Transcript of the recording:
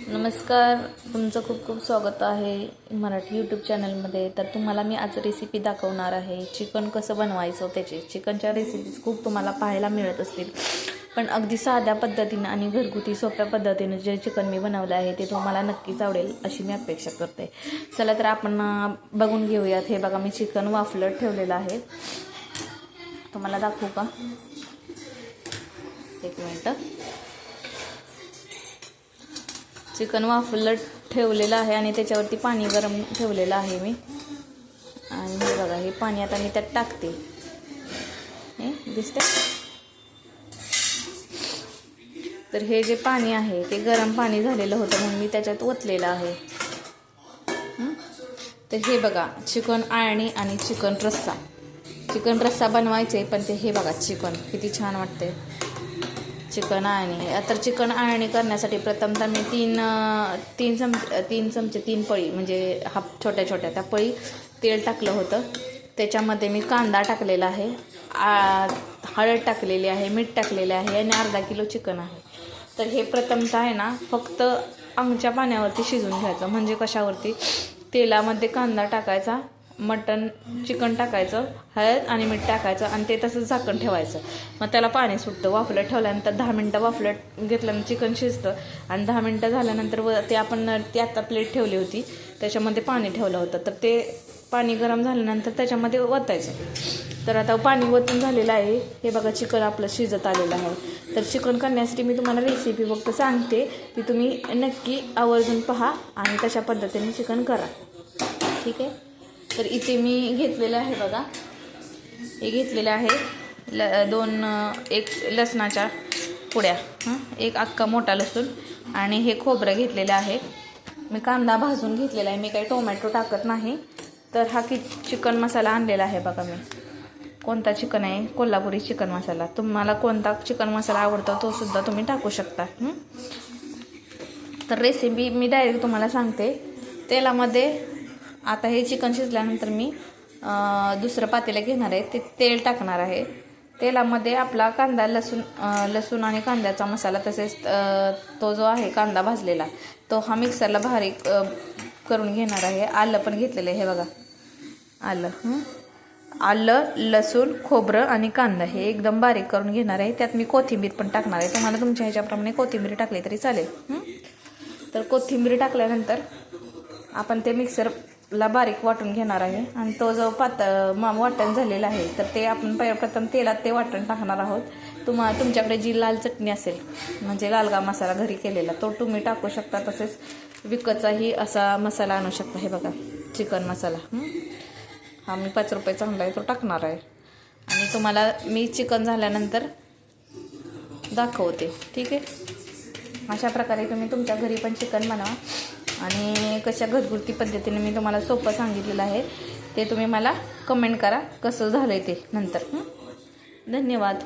नमस्कार, तुमचं खूप खूप स्वागत आहे मराठी यूट्यूब चॅनलमध्ये. तर तुम्हाला मी आज रेसिपी दाखवणार आहे चिकन कसं बनवायचं. त्याची चिकनच्या रेसिपीज खूप तुम्हाला पाहायला मिळत असतील, पण अगदी साध्या पद्धतीनं आणि घरगुती सोप्या पद्धतीनं जे चिकन मी बनवलं आहे ते तुम्हाला नक्कीच आवडेल अशी मी अपेक्षा करते. चला तर आपण बघून घेऊयात. हे बघा, मी चिकन वाफलत ठेवलेलं आहे. तुम्हाला दाखवू का? एक मिनटं. चिकन वाफलत ठेवलेलं आहे आणि त्याच्यावरती पाणी गरम ठेवलेलं आहे मी. आणि हे बघा, हे पाणी आता मी त्यात टाकते. हे दिसते. तर हे जे पाणी आहे ते गरम पाणी झालेलं होतं म्हणून मी त्याच्यात ओतलेलं आहे. तर हे बघा, चिकन आळणी आणि चिकन रस्सा बनवायचे. पण ते हे बघा, चिकन किती छान वाटते. चिकन आळणी. तर चिकन आळणी करण्यासाठी प्रथमतः मी तीन चमचे 3 पळी म्हणजे छोट्या छोट्या त्या पळी तेल टाकलं होतं. त्याच्यामध्ये मी कांदा टाकलेला आहे, हळद टाकलेली आहे, मीठ टाकलेले आहे आणि अर्धा किलो चिकन आहे. तर हे प्रथमतः आहे ना फक्त अंगच्या पाण्यावरती शिजवून घ्यायचं. म्हणजे कशावरती? तेलामध्ये कांदा टाकायचा, चिकन टाकायचं, हळद आणि मीठ टाकायचं आणि ते तसंच झाकण ठेवायचं. मग त्याला पाणी सुटतं. वाफलत ठेवल्यानंतर 10 मिनटं वाफलत घेतल्यानंतर चिकन शिजतं. आणि 10 मिनटं झाल्यानंतर ते आपण ती आता प्लेट ठेवली होती त्याच्यामध्ये पाणी ठेवलं होतं. तर ते पाणी गरम झाल्यानंतर त्याच्यामध्ये ओतायचं. तर आता पाणी ओतून झालेलं आहे. हे बघा, चिकन आपलं शिजत आलेलं आहे. तर चिकन करण्यासाठी मी तुम्हाला रेसिपी फक्त सांगते, ती तुम्ही नक्की आवर्जून पहा आणि तशा पद्धतीने चिकन करा. ठीक आहे. तर इथे मी घेतलेलं आहे बघा, हे घेतलेलं आहे एक लसणाच्या पुड्या, एक अख्खा मोठा लसूण आणि हे खोबरं घेतलेलं आहे. मी कांदा भाजून घेतलेला आहे. मी काही टोमॅटो टाकत नाही. तर हा चिकन मसाला आणलेला आहे बघा मी. कोणता चिकन आहे? कोल्हापुरी चिकन मसाला. तुम्हाला कोणता चिकन मसाला आवडतो तो सुद्धा तुम्ही टाकू शकता. तर रेसिपी मी डायरेक्ट तुम्हाला सांगते. तेलामध्ये आता हे चिकन शिजल्यानंतर मी दुसरं पातेलं घेणार आहे. ते तेल टाकणार आहे. तेलामध्ये आपला कांदा, लसूण आणि कांद्याचा मसाला, तसेच तो जो आहे कांदा भाजलेला तो हा मिक्सरला बारीक करून घेणार आहे. आलं पण घेतलेलं आहे. हे बघा, आलं, लसूण, खोबरं आणि कांदा हे एकदम बारीक करून घेणार आहे. त्यात मी कोथिंबीर पण टाकणार आहे. तुम्हाला तुमच्या ह्याच्याप्रमाणे कोथिंबीर टाकली तरी चालेल. तर कोथिंबीर टाकल्यानंतर आपण ते मिक्सरला बारीक वाटून घेणार आहे. आणि तो जो वाटण झालेला आहे तर ते आपण प्रथम तेलात ते वाटण टाकणार आहोत. तुमच्याकडे जी लाल चटणी असेल, म्हणजे लालगा मसाला घरी केलेला, तो तुम्ही टाकू शकता. तसेच विकतचाही असा मसाला आणू शकता. हे बघा, चिकन मसाला हा मी 5 रुपये चांगला आहे तो टाकणार आहे. आणि तुम्हाला मी चिकन झाल्यानंतर दाखवते. ठीक आहे. अशा प्रकारे तुम्ही तुमच्या घरी पण चिकन बनवा. आणि कशा घरगुती पद्धतीने मी तुम्हाला सोपं सांगितलेलं आहे ते तुम्ही मला कमेंट करा कसं झालं आहे ते नंतर. धन्यवाद.